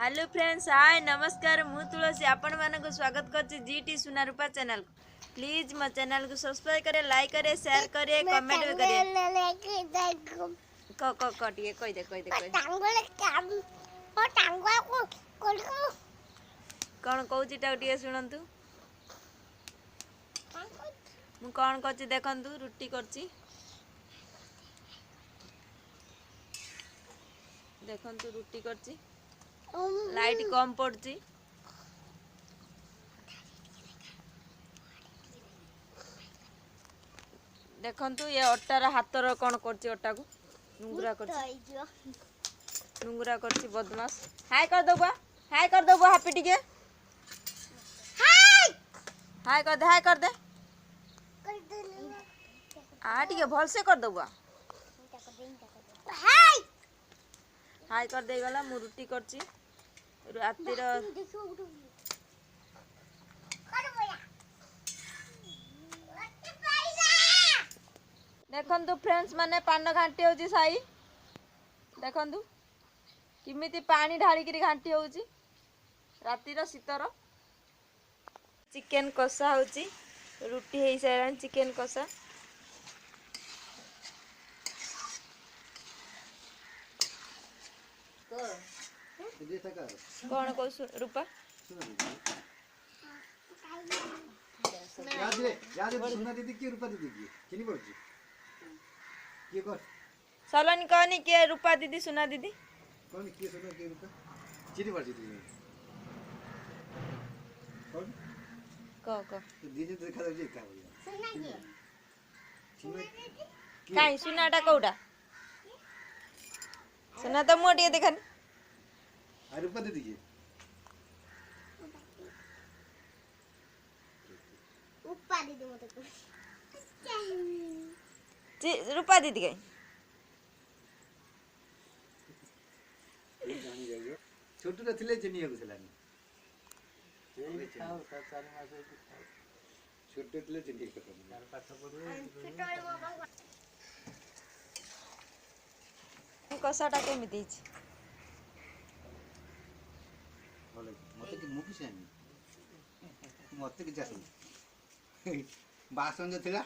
Hello friends, हाय नमस्कार। मु तुलसी आपण मानक स्वागत करछि जीटी सुना रूपा चैनल। प्लीज मो चैनल को सब्सक्राइब करे, लाइक करे, शेयर करे, कमेंट भी करे। क टिए कहि दे कौन कहूची टा टिए सुनंतु। मु कौन करछि देखंतु। रुटी करछि देखंतु, रुटी करछि। लाइट कम पड़छि। देखंतु ये अट्टार हाथर कौन करछि। अट्टा को नुंगरा करछि, नुंगरा करछि बदमाश। हाय कर दबा, हाय कर दबा। हापी टिके हाय कर दे, हाय कर दे। आ टिके भल से कर दबा। हाय कर दे गला। मु रुटी करछि रातिर। देखंतु फ्रेंड्स माने पान घांटी होची साई। देखंतु किमिति पानी ढाली करी घांटी होची रातिर शीतर। चिकन कषा होची, रुटी हे सारा चिकन कषा। कौन को रूपा सुना दीदी की रूपा दीदी की किनी पड़छ के कर सलोनी कहनी के रूपा दीदी सुना दीदी कौन की सुना के रूपा चिनी पड़छ दीदी कौन क दीदी देखा दे का सुना के काई सुनाटा कोडा सुना तो मोटी देखन। आ रूपा दीदी की उपा दीदी मते को रूपा दीदी के जानी जाइयो छोटू रे थिले चिनी हो गसलानी छोटू थिले चिनी को पाठ पढो कषाटा केमिति छी मते कि मुखी सेनी मते कि जासु बासन जो थिला